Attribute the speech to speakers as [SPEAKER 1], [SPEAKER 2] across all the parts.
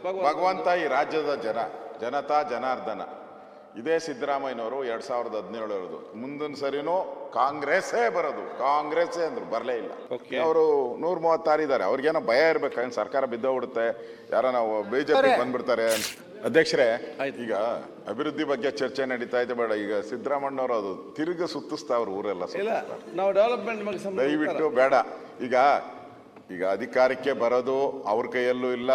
[SPEAKER 1] ಭಗವಂತ ಈ ರಾಜ್ಯದ ಜನತಾ ಜನಾರ್ದನ. ಇದೇ ಸಿದ್ದರಾಮಯ್ಯನವರು 2017 ಮುಂದಿನ ಸರಿನೂ ಕಾಂಗ್ರೆಸ್ಸೇ ಬರೋದು, ಕಾಂಗ್ರೆಸ್ಸೇ ಅಂದ್ರು, ಬರಲೇ ಇಲ್ಲ. ಅವರು 136 ಇದ್ದಾರೆ. ಅವ್ರಿಗೇನೋ ಭಯ ಇರ್ಬೇಕು, ಸರ್ಕಾರ ಬಿದ್ದೋಗ್ಬಿಡುತ್ತೆ, ಯಾರ ನಾವು ಬಿಜೆಪಿ ಬಂದ್ಬಿಡ್ತಾರೆ. ಅಧ್ಯಕ್ಷರೇ, ಈಗ ಅಭಿವೃದ್ಧಿ ಬಗ್ಗೆ ಚರ್ಚೆ ನಡೀತಾ ಇದೆ, ಬೇಡ. ಈಗ ಸಿದ್ದರಾಮಯ್ಯನವರು ಅದು ತಿರುಗಿ ಸುತ್ತಿಸ್ತಾವ್ರು ಊರೆಲ್ಲ.
[SPEAKER 2] ನಾವು ಡೆವಲಪ್ಮೆಂಟ್
[SPEAKER 1] ದಯವಿಟ್ಟು ಬೇಡ. ಈಗ ಅಧಿಕಾರಕ್ಕೆ ಬರೋದು ಅವ್ರ ಕೈಯಲ್ಲೂ ಇಲ್ಲ,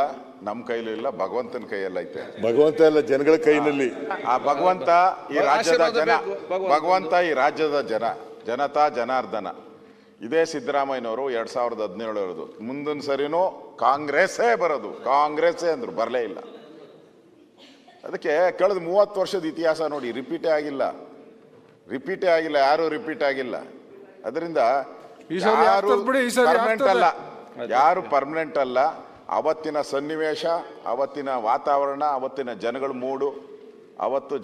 [SPEAKER 1] ನಮ್ಮ ಕೈಲೂ ಇಲ್ಲ, ಭಗವಂತನ ಕೈಯಲ್ಲಿ ಐತೆ.
[SPEAKER 3] ಭಗವಂತ ಎಲ್ಲ ಜನಗಳ ಕೈನಲ್ಲಿ.
[SPEAKER 1] ಆ ಭಗವಂತ ಈ ರಾಜ್ಯದ ಜನತಾ ಜನಾರ್ದನ. ಇದೇ ಸಿದ್ದರಾಮಯ್ಯನವರು 2017 ಮುಂದಿನ ಸರಿನೂ ಕಾಂಗ್ರೆಸ್ಸೇ ಬರೋದು, ಕಾಂಗ್ರೆಸ್ಸೇ ಅಂದ್ರು, ಬರಲೇ ಇಲ್ಲ. ಅದಕ್ಕೆ ಕಳೆದ 30 ವರ್ಷದ ಇತಿಹಾಸ ನೋಡಿ, ರಿಪೀಟೇ ಆಗಿಲ್ಲ, ಯಾರು ರಿಪೀಟ್ ಆಗಿಲ್ಲ. ಅದರಿಂದ ಯಾರು ಪರ್ಮನೆಂಟ್ ಅಲ್ಲ. ಅವತ್ತಿನ ಸನ್ನಿವೇಶ, ಅವತ್ತಿನ ವಾತಾವರಣ, ಅವತ್ತಿನ ಜನಗಳ ಮೂಡು, ಅವತ್ತು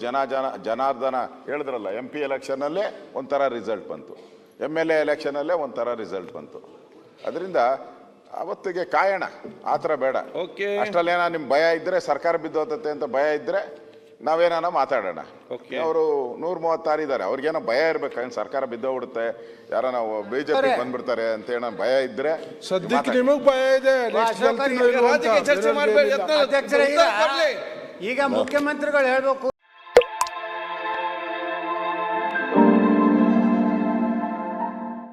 [SPEAKER 1] ಜನಾರ್ದನ ಹೇಳಿದ್ರಲ್ಲ, MP ಎಲೆಕ್ಷನ್ನಲ್ಲೇ ಒಂಥರ ರಿಸಲ್ಟ್ ಬಂತು, MLA ಎಲೆಕ್ಷನಲ್ಲೇ ಒಂಥರ ರಿಸಲ್ಟ್ ಬಂತು. ಅದರಿಂದ ಅವತ್ತಿಗೆ ಕಾಯೋಣ, ಆ ಥರ ಬೇಡ. ಅಷ್ಟಲ್ಲೇನ ನಿಮ್ ಭಯ ಇದ್ರೆ, ಸರ್ಕಾರ ಬಿದ್ದೋತತೆ ಅಂತ ಭಯ ಇದ್ರೆ ನಾವೇನ ಮಾತಾಡೋಣ. ಅವರು 136 ಇದ್ದಾರೆ. ಅವ್ರಿಗೇನೋ ಭಯ ಇರ್ಬೇಕು, ಸರ್ಕಾರ ಬಿದ್ದೋಗ್ಬಿಡುತ್ತೆ, ಯಾರ ನಾವು ಬಿಜೆಪಿ ಬಂದ್ಬಿಡ್ತಾರೆ ಅಂತ ಏನೋ ಭಯ ಇದ್ರೆ.
[SPEAKER 3] ಸದ್ಯಕ್ಕೆ ನಿಮಗ್ ಭಯ ಇದೆ.
[SPEAKER 2] ಚರ್ಚೆ ಮಾಡಬೇಕು.
[SPEAKER 4] ಈಗ ಮುಖ್ಯಮಂತ್ರಿಗಳು ಹೇಳ್ಬೇಕು.